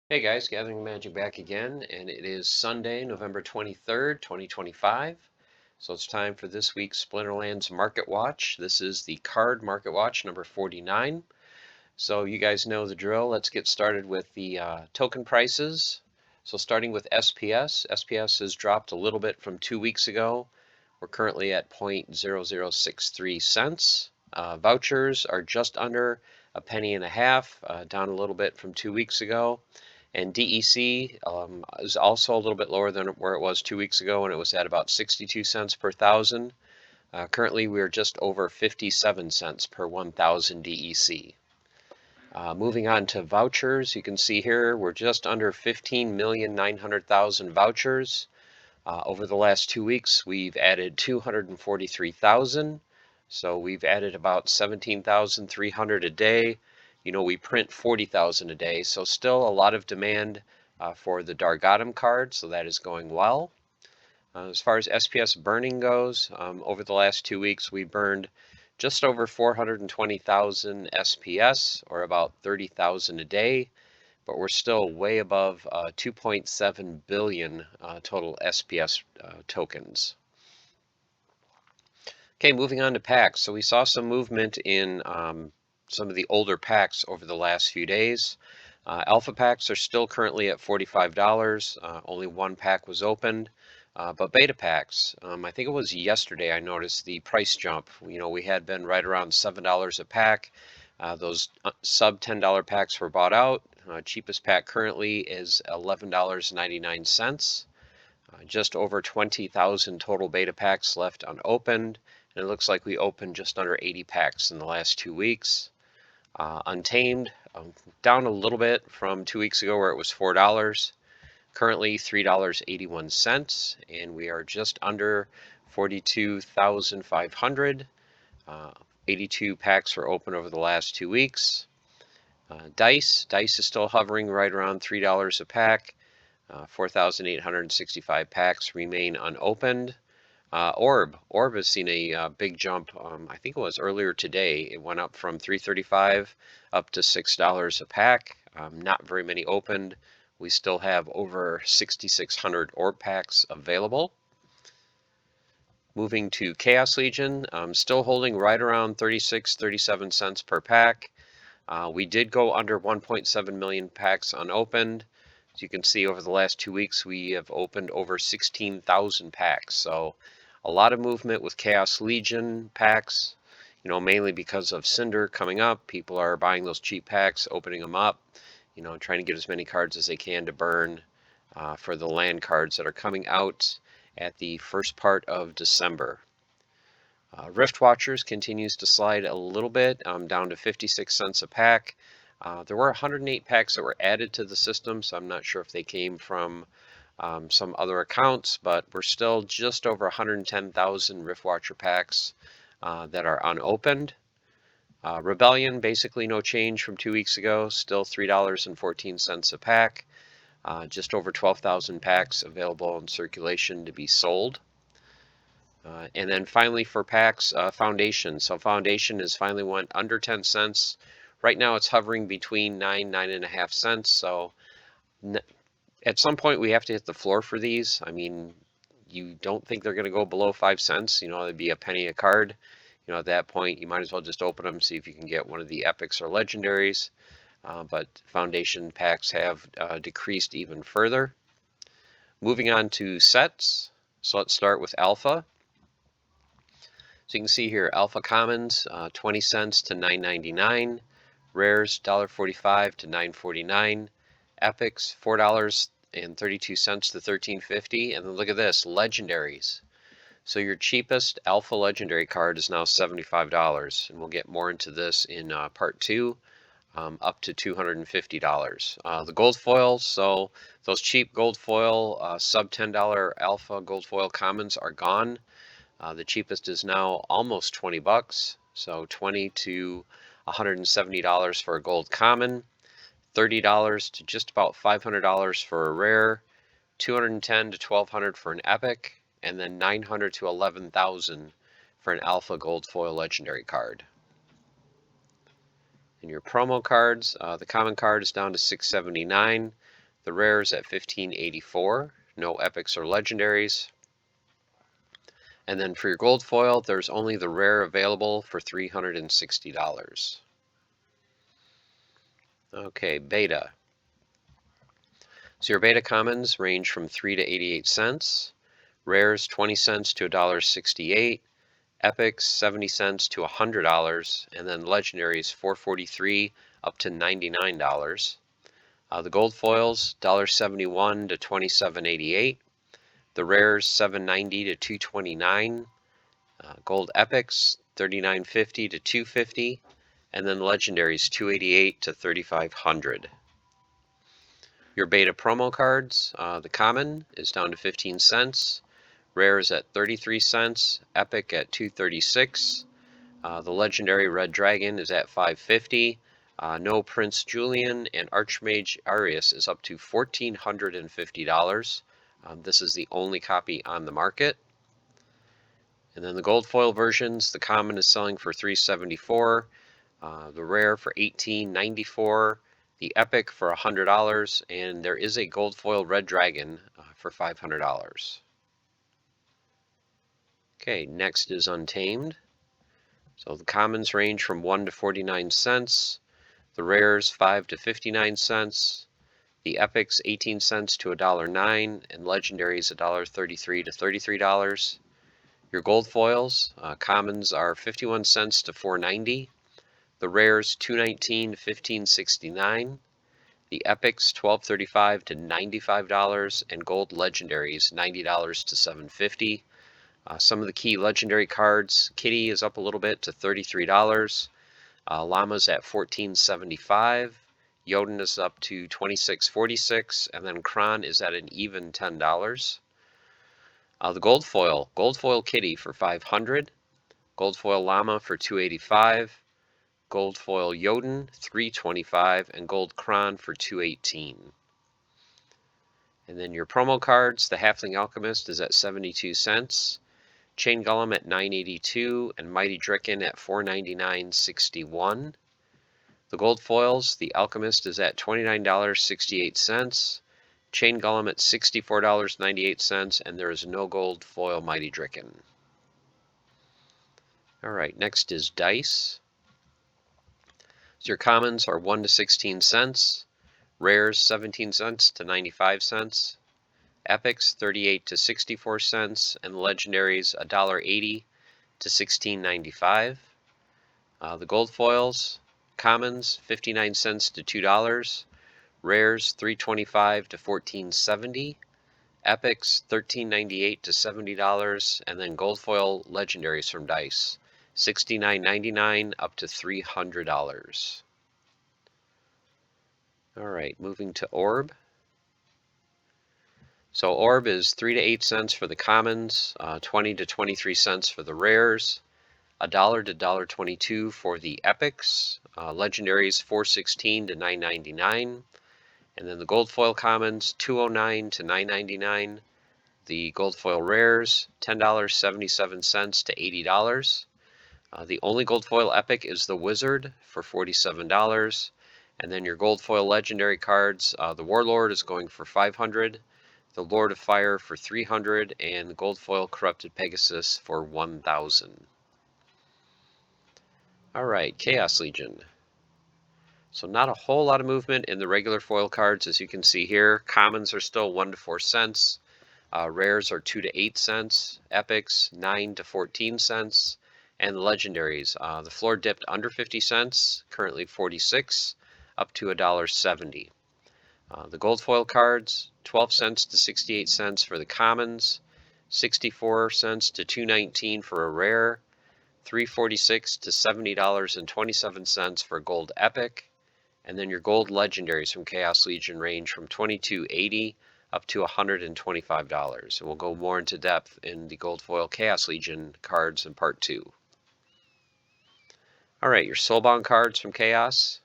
Hey guys, Gathering Magic back again, and it is Sunday, November 23rd, 2025. So it's time for this week's Splinterlands Market Watch. This is the Card Market Watch number 49. So you guys know the drill. Let's get started with the token prices. So starting with SPS. SPS has dropped a little bit from 2 weeks ago. We're currently at 0.0063 cents. Vouchers are just under a penny and a half, down a little bit from 2 weeks ago. And DEC is also a little bit lower than where it was 2 weeks ago when it was at about 62 cents per thousand. Currently, we're just over 57 cents per 1,000 DEC. Moving on to vouchers, you can see here we're just under 15,900,000 vouchers. Over the last 2 weeks, we've added 243,000. So we've added about 17,300 a day. You know, we print 40,000 a day, so still a lot of demand for the Dargatum card, so that is going well. As far as SPS burning goes, over the last 2 weeks, we burned just over 420,000 SPS, or about 30,000 a day, but we're still way above 2.7 billion total SPS tokens. Okay, moving on to packs. So we saw some movement in some of the older packs over the last few days. Alpha packs are still currently at $45. Only one pack was opened. But beta packs, I think it was yesterday I noticed the price jump. You know, we had been right around $7 a pack. Those sub $10 packs were bought out. Cheapest pack currently is $11.99. Just over 20,000 total beta packs left unopened. And it looks like we opened just under 80 packs in the last 2 weeks. Untamed, down a little bit from 2 weeks ago where it was $4. Currently $3.81, and we are just under 42,500. 82 packs were open over the last 2 weeks. Dice is still hovering right around $3 a pack. 4,865 packs remain unopened. Orb has seen a big jump. I think it was earlier today. It went up from $3.35 up to $6 a pack. Not very many opened. We still have over 6,600 orb packs available. Moving to Chaos Legion, still holding right around 36, 37 cents per pack. We did go under 1.7 million packs unopened. As you can see, over the last 2 weeks, we have opened over 16,000 packs. So a lot of movement with Chaos Legion packs, you know, mainly because of Cinder coming up. People are buying those cheap packs, opening them up, you know, trying to get as many cards as they can to burn for the land cards that are coming out at the first part of December. Rift Watchers continues to slide a little bit, down to 56 cents a pack. There were 108 packs that were added to the system, so I'm not sure if they came from some other accounts, but we're still just over 110,000 Rift Watcher packs that are unopened. Rebellion, basically no change from 2 weeks ago, still $3.14 a pack. Just over 12,000 packs available in circulation to be sold. And then finally for packs, Foundation. So Foundation has finally went under 10 cents. Right now it's hovering between 9.5 cents. So at some point we have to hit the floor for these. I mean, you don't think they're going to go below 5 cents. You know, it'd be a penny a card. You know, at that point, you might as well just open them, see if you can get one of the epics or legendaries. But Foundation packs have decreased even further. Moving on to sets. So let's start with Alpha. So you can see here, Alpha Commons, 20 cents to $9.99. Rares, $1.45 to $9.49. Epics, $4.32 to $13.50. And then look at this, legendaries. So your cheapest Alpha Legendary card is now $75, and we'll get more into this in part 2, up to $250. The gold foils, so those cheap gold foil, sub $10 Alpha gold foil commons are gone. The cheapest is now almost 20 bucks, so $20 to $170 for a gold common, $30 to just about $500 for a rare, $210 to $1,200 for an epic, and then $900 to $11,000 for an Alpha Gold Foil Legendary card. In your promo cards, the common card is down to $679. The rares at $15.84. No epics or legendaries. And then for your gold foil, there's only the rare available for $360. Okay, beta. So your beta commons range from 3 to 88 cents. Rares 20 cents to $1.68. Epics 70 cents to $100, and then legendaries 443 up to $99. The gold foils $1.71 to $27.88. The rares $7.90 to $2.29. Gold epics $39.50 to $2.50, and then legendaries $2.88 to $3,500. Your beta promo cards, the common is down to 15 cents. Rare is at 33 cents, Epic at 2.36. The legendary Red Dragon is at 5.50. No Prince Julian and Archmage Arius is up to $1,450. This is the only copy on the market. And then the gold foil versions, the common is selling for $3.74. The rare for $18.94. The epic for $100, and there is a gold foil Red Dragon for $500. Okay, next is Untamed. So the commons range from 1 to 49 cents, the rares 5 to 59 cents, the epics 18 cents to $1.09, and legendaries $1.33 to $33. Your gold foils, commons are 51 cents to $4.90, the rares $2.19 to $15.69, the epics $12.35 to $95, and gold legendaries $90 to $7.50. Some of the key legendary cards, Kitty is up a little bit to $33. Llama's at $14.75. Jotun is up to $26.46, and then Kron is at an even $10. The gold foil Kitty for $500. Gold foil Llama for $285. Gold foil Jotun $325, and gold Kron for $218. And then your promo cards, the Halfling Alchemist is at 72 cents. Chain Golem at $9.82 and Mighty Dricken at $499.61. The gold foils, the Alchemist is at $29.68. Chain Golem at $64.98, and there is no gold foil Mighty Dricken. All right, next is dice. So your commons are 1 to 16 cents. Rares 17 cents to 95 cents. Epics 38 to 64 cents, and legendaries $1.80 to $16.95. The gold foils, commons 59 cents to $2, rares $3.25 to $14.70, epics $13.98 to $70, and then gold foil legendaries from dice $69.99 up to $300. All right, moving to orb. So orb is 3 to 8 cents for the commons, 20 to 23 cents for the rares, $1 to $1.22 for the epics, legendaries $4.16 to $9.99, and then the gold foil commons $2.09 to $9.99, the gold foil rares $10.77 to $80. The only gold foil epic is the Wizard for $47, and then your gold foil legendary cards, the Warlord is going for $500. The Lord of Fire for $300, and the gold foil Corrupted Pegasus for $1,000. All right, Chaos Legion. So not a whole lot of movement in the regular foil cards, as you can see here. Commons are still 1 to 4 cents. Rares are 2 to 8 cents. Epics 9 to 14 cents. And the legendaries, the floor dipped under 50 cents, currently 46, up to $1.70. The gold foil cards, 12 cents to 68 cents for the commons, 64 cents to $2.19 for a rare, $3.46 to $70.27 for gold epic, and then your gold legendaries from Chaos Legion range from $22.80 up to $125. And we'll go more into depth in the gold foil Chaos Legion cards in part 2. All right, your Soulbound cards from Chaos.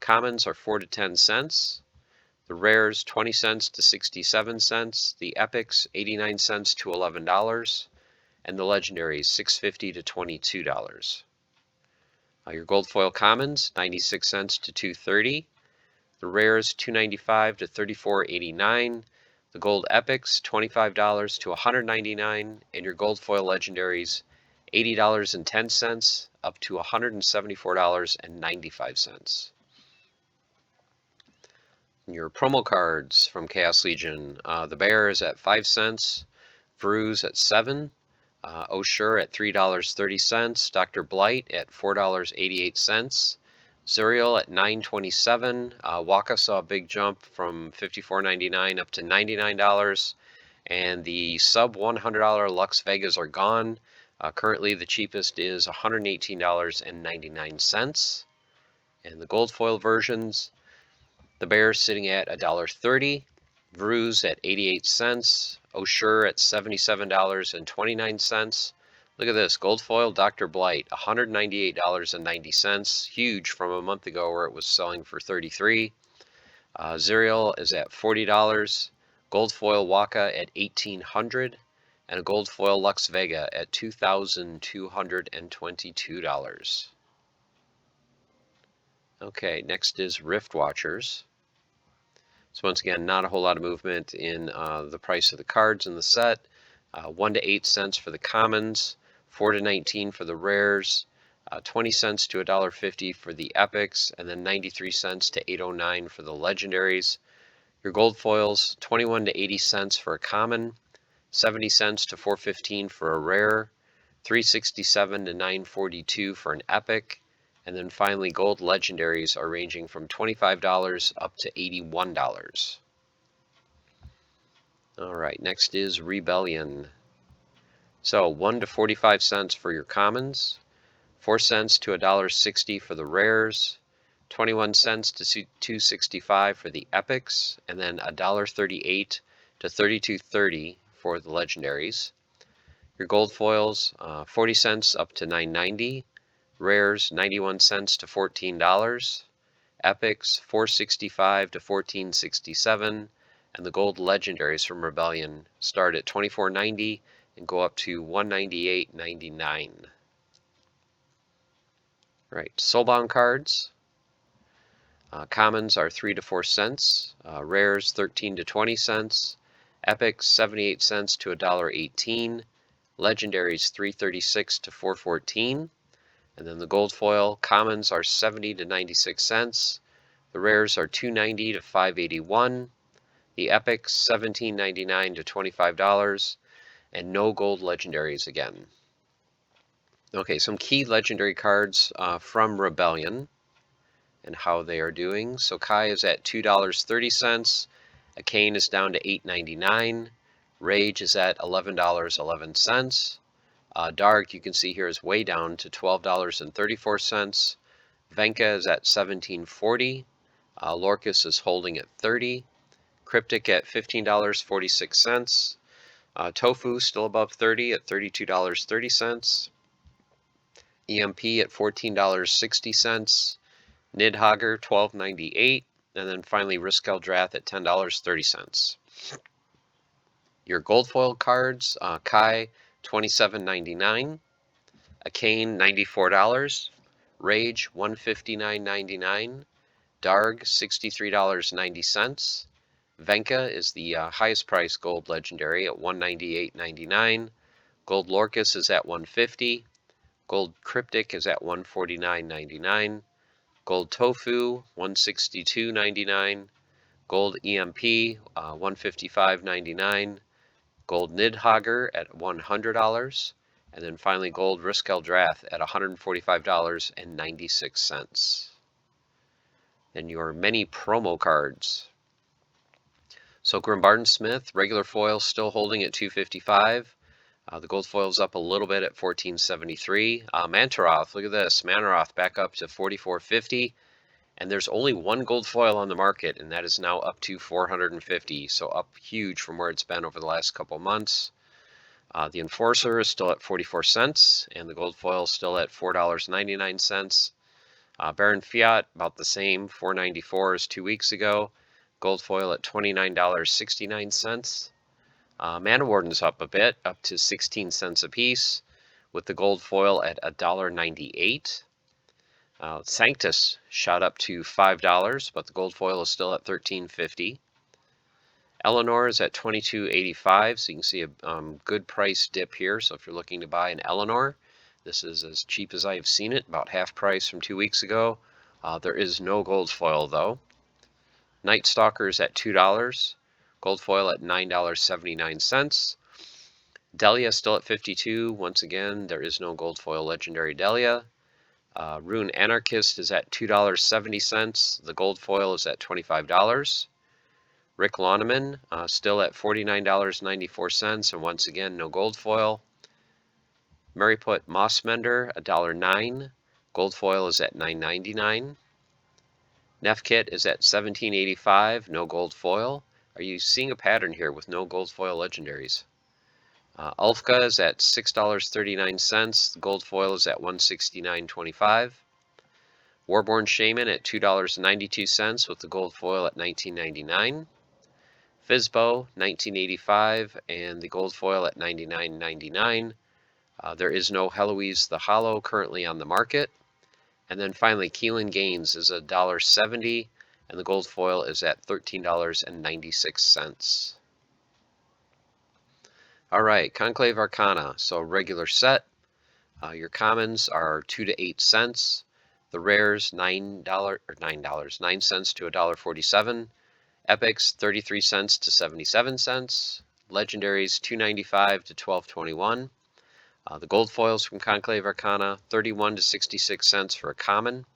Commons are 4 to 10 cents. The rares 20 cents to 67 cents. The epics 89 cents to $11. And the legendaries $6.50 to $22. Your gold foil commons 96 cents to $2.30. The rares $2.95 to $34.89. The gold epics $25 to $199, and your gold foil legendaries $80.10 up to $174.95. Your promo cards from Chaos Legion, the Bear is at 5 cents, Vruz at 7, Oshure at $3.30, Dr. Blight at $4.88, Zuriel at $9.27, Waka saw a big jump from $54.99 up to $99, and the sub $100 Lux Vegas are gone. Currently the cheapest is $118.99, and the gold foil versions, the Bear sitting at $1.30, Vruz at 88 cents, Oshure at $77.29. Look at this, gold foil Dr. Blight, $198.90, huge from a month ago where it was selling for $33. Zuriel is at $40, gold foil Waka at $1,800, and a gold foil Lux Vega at $2,222. Okay, next is Rift Watchers. So once again, not a whole lot of movement in the price of the cards in the set. 1 to 8 cents for the commons, 4 to 19 for the rares, 20 cents to $1.50 for the epics, and then 93 cents to 809 for the legendaries. Your gold foils, 21 to 80 cents for a common, 70 cents to 415 for a rare, 367 to 942 for an epic, and then finally gold legendaries are ranging from $25 up to $81. All right, next is Rebellion. So 1 to 45 cents for your commons, 4 cents to $1.60 for the rares, 21 cents to $2.65 for the epics, and then $1.38 to $32.30 for the legendaries. Your gold foils, 40 cents up to $9.90, rares 91 cents to $14, epics 465 to $14.67, and the gold legendaries from Rebellion start at $24.90 and go up to $198.99. Right, soulbound cards. Commons are 3 to 4 cents, rares 13 to 20 cents, epics 78 cents to $1.18, legendaries 336 to 414. And then the gold foil commons are 70 to 96 cents. The rares are 290 to 581. The epics 17.99 to $25, and no gold legendaries again. Okay, some key legendary cards from Rebellion and how they are doing. So Kai is at $2.30. Arcane is down to $8.99. Rage is at $11.11. Dark, you can see here, is way down to $12.34. Venka is at $17.40. Lorcus is holding at $30. Cryptic at $15.46. Tofu still above $30 at $32.30. EMP at $14.60. Nidhogger $12.98. And then finally Riskeldrath at $10.30. Your gold foil cards, Kai $27.99, Arcane $94, Rage $159.99, Darg $63.90. Venka is the highest price gold legendary at $198.99. Gold Lorcus is at $150. Gold Cryptic is at $149.99. Gold Tofu $162.99. Gold EMP $155.99. Gold Nidhogger at $100, and then finally gold Riskeldrath at $145.96. Then your many promo cards. So Grimbarden Smith, regular foil still holding at $255. The gold foil's up a little bit at $14.73. Mantaroth, look at this, Mantaroth back up to $44.50. And there's only one gold foil on the market, and that is now up to $450, so up huge from where it's been over the last couple months. The Enforcer is still at 44 cents, and the gold foil is still at $4.99. Baron Fiat, about the same, $4.94 as 2 weeks ago. Gold foil at $29.69. Mana Warden's up a bit, up to 16 cents a piece, with the gold foil at $1.98. Sanctus shot up to $5, but the gold foil is still at $13.50. Eleanor is at $22.85, so you can see a good price dip here. So if you're looking to buy an Eleanor, this is as cheap as I have seen it, about half price from 2 weeks ago. There is no gold foil though. Night Stalker is at $2, gold foil at $9.79. Delia still at 52. Once again, there is no gold foil legendary Delia. Rune Anarchist is at $2.70. The gold foil is at $25. Rick Launeman still at $49.94, and once again, no gold foil. Merryput Mossmender, $1.09. Gold foil is at $9.99. Nefkit is at $17.85, no gold foil. Are you seeing a pattern here with no gold foil legendaries? Ulfka is at $6.39. The gold foil is at $169.25. Warborn Shaman at $2.92 with the gold foil at $19.99. Fizbo, $19.85, and the gold foil at $99.99. There is no Heloise the Hollow currently on the market. And then finally, Keelan Gaines is $1.70, and the gold foil is at $13.96. All right, Conclave Arcana. So regular set. Your commons are 2 to 8 cents. The rares $9 to $1.47. Epics 33 cents to 77 cents. Legendaries $2.95 to $12.21. The gold foils from Conclave Arcana 31 to 66 cents for a common.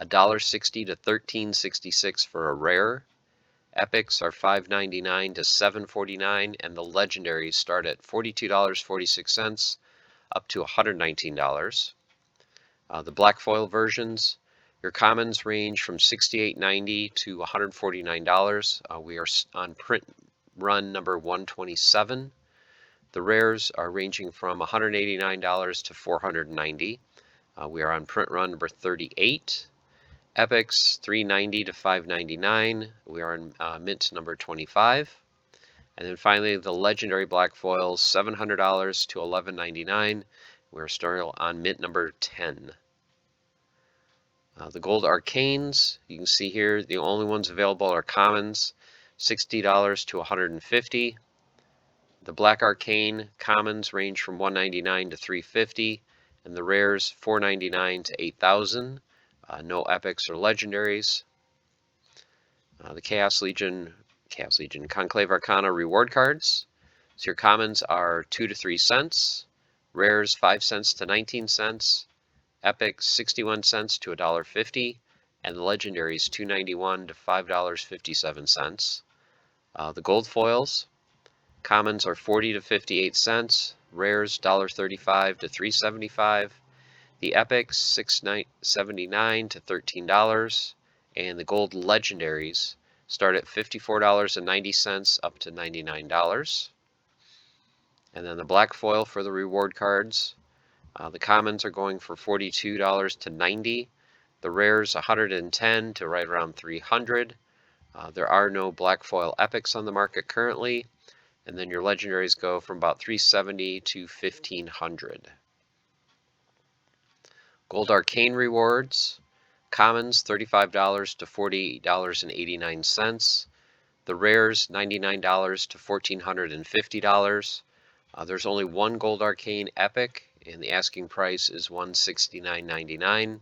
$1.60 to $13.66 for a rare. Epics are $5.99 to $7.49, and the legendaries start at $42.46 up to $119. The black foil versions, your commons range from $68.90 to $149. We are on print run number 127. The rares are ranging from $189 to $490. We are on print run number 38. Epics $3.90 to $5.99. We are in mint number 25. And then finally, the legendary black foils, $700 to $11.99. We're still on mint number 10. The gold arcanes, you can see here, the only ones available are commons, $60 to $150. The black arcane commons range from $199 to $350, and the rares $499 to $8,000. No epics or legendaries. The Chaos Legion Conclave Arcana reward cards. So your commons are 2 to 3 cents, rares 5 cents to 19 cents, epics 61 cents to $1.50, and the legendaries $2.91 to $5.57. The gold foils, commons are 40 to 58 cents, rares $1.35 to $3.75. The epics $6.79 to $13, and the gold legendaries start at $54.90 up to $99. And then the black foil for the reward cards, the commons are going for $42 to $90, the rares $110 to right around $300. There are no black foil epics on the market currently, and then your legendaries go from about $370 to $1,500. Gold Arcane rewards, commons $35 to $48.89. The rares $99 to $1,450. There's only one Gold Arcane epic, and the asking price is $169.99.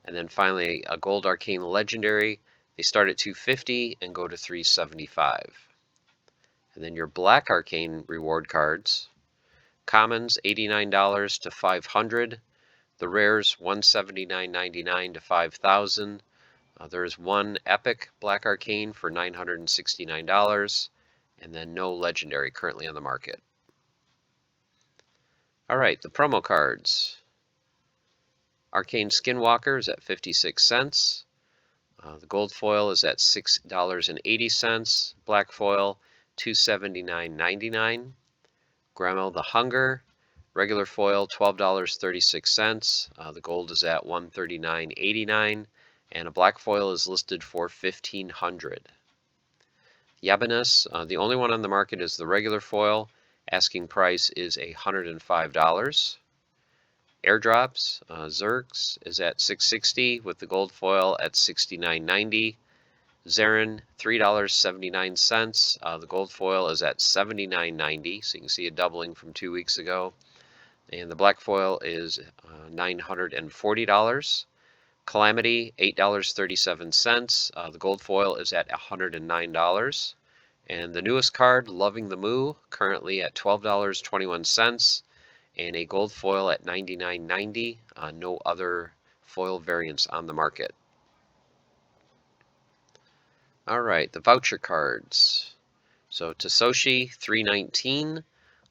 And then finally, a Gold Arcane legendary. They start at $250 and go to $375. And then your Black Arcane reward cards, commons $89 to $500. The rares $179.99 to $5,000. There is one epic Black Arcane for $969, and then no legendary currently on the market. All right, the promo cards. Arcane Skinwalker is at 56 cents. The gold foil is at $6.80. Black foil $279.99. Grandma the Hunger, regular foil $12.36. The gold is at $139.89, and a black foil is listed for $1,500. Yabanus, the only one on the market is the regular foil. Asking price is $105. airdrops. Zerx is at $6.60 with the gold foil at $69.90. Zarin, $3.79. The gold foil is at $79.90, so you can see a doubling from 2 weeks ago. And the black foil is $940. Calamity, $8.37. The gold foil is at $109. And the newest card, Loving the Moo, currently at $12.21, and a gold foil at $99.90. No other foil variants on the market. All right, the voucher cards. So Tasoshi, $3.19,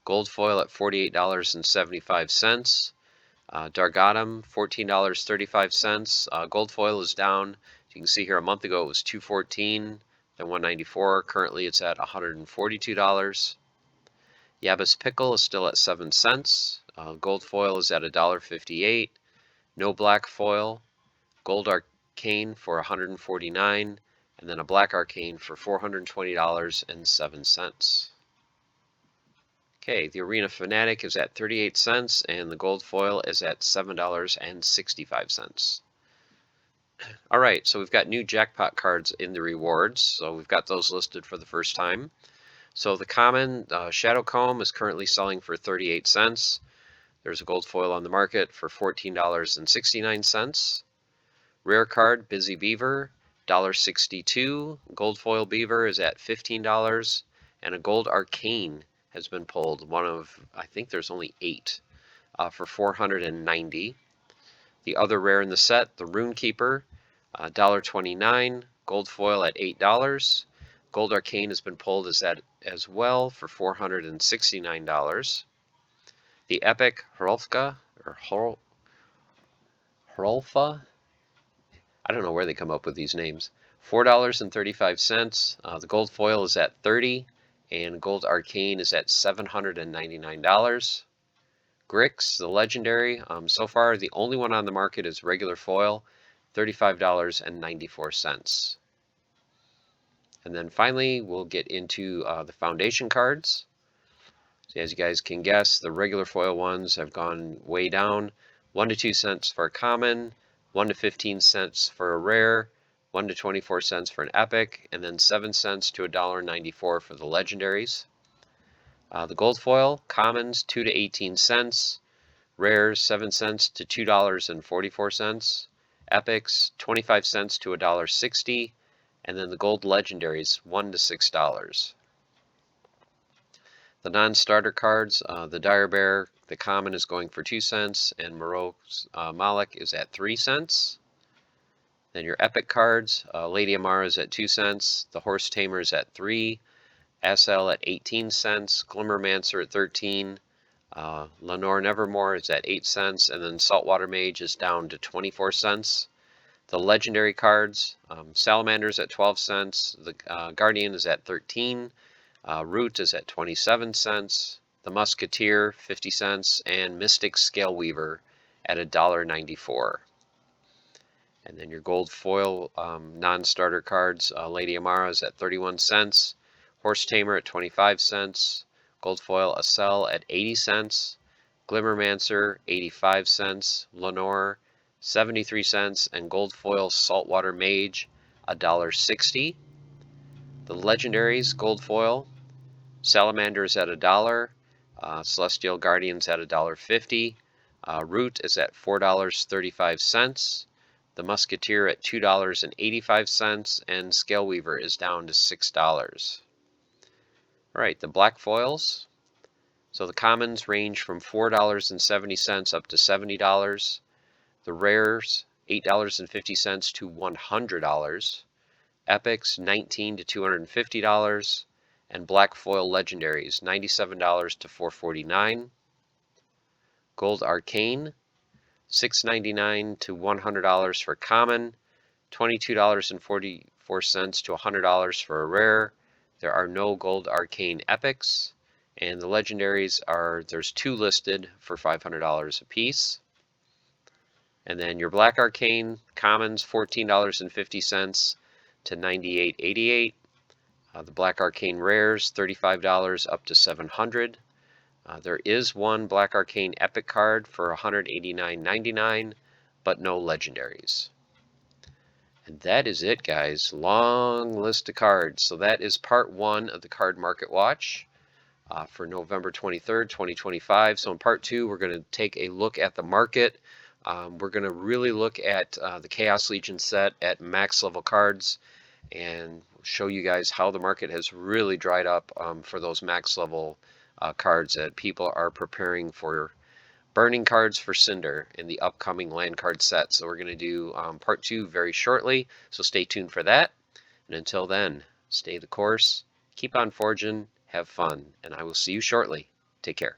gold foil at $48.75. Dargatum, $14.35. Gold foil is down. You can see here a month ago it was $214, then $194. Currently it's at $142. Yabas pickle is still at 7 cents. Gold foil is at $1.58. No black foil. Gold arcane for $149, and then a black arcane for $420.07. Okay, the Arena Fanatic is at 38 cents, and the gold foil is at $7.65. All right, so we've got new jackpot cards in the rewards, so we've got those listed for the first time. So the common Shadow Comb is currently selling for 38 cents. There's a gold foil on the market for $14.69. Rare card, Busy Beaver, $1.62. Gold foil beaver is at $15, and a gold arcane has been pulled. One of, I think there's only 8, for $490. The other rare in the set, the Rune Keeper, $1.29. Gold foil at $8. Gold arcane has been pulled as well for $469. The Epic Hrolfa, or Hrolfa, I don't know where they come up with these names. $4.35. The gold foil is at $30, and gold arcane is at $799. Grix, the legendary, so far the only one on the market is regular foil, $35.94. And then finally, we'll get into the foundation cards. So as you guys can guess, the regular foil ones have gone way down. 1 to 2 cents for a common, 1 to 15 cents for a rare, 1 to 24 cents for an epic, and then 7 cents to $1.94 for the legendaries. The gold foil, commons 2 to 18 cents, rares 7 cents to $2.44, epics 25 cents to $1.60, and then the gold legendaries $1 to $6. The non-starter cards, the Dire Bear, the common is going for 2 cents, and Morok's Malik is at 3 cents. Then your epic cards, Lady Amara is at 2 cents, the Horse Tamer is at 3, Asel at 18 cents, Glimmermancer at 13, Lenore Nevermore is at 8 cents, and then Saltwater Mage is down to 24 cents. The legendary cards, Salamander's at 12 cents, the Guardian is at 13, Root is at 27 cents, the Musketeer 50 cents, and Mystic Scale Weaver at $1.94. And then your gold foil non-starter cards, Lady Amara is at 31 cents, Horse Tamer at 25 cents, gold foil Asel at 80 cents, Glimmermancer 85 cents, Lenore 73 cents, and gold foil Saltwater Mage $1.60. The legendaries, gold foil, Salamander's at $1, Celestial Guardians at $1.50, Root is at $4.35, the Musketeer at $2.85, and Scale Weaver is down to $6. All right, the black foils. So the commons range from $4.70 up to $70. The rares, $8.50 to $100. Epics, $19 to $250. And black foil legendaries, $97 to $449. Gold arcane, $6.99 to $100 for common, $22.44 to $100 for a rare. There are no gold arcane epics, and the legendaries there's 2 listed for $500 a piece. And then your black arcane commons, $14.50 to $98.88. The black arcane rares, $35 up to $700. There is one Black Arcane Epic card for $189.99, but no legendaries. And that is it, guys. Long list of cards. So that is part 1 of the Card Market Watch for November 23rd, 2025. So in part 2, we're going to take a look at the market. We're going to really look at the Chaos Legion set at max level cards and show you guys how the market has really dried up for those max level cards that people are preparing for burning cards for Cinder in the upcoming land card set. So we're going to do part 2 very shortly, so stay tuned for that. And until then, stay the course, keep on forging, have fun, and I will see you shortly. Take care.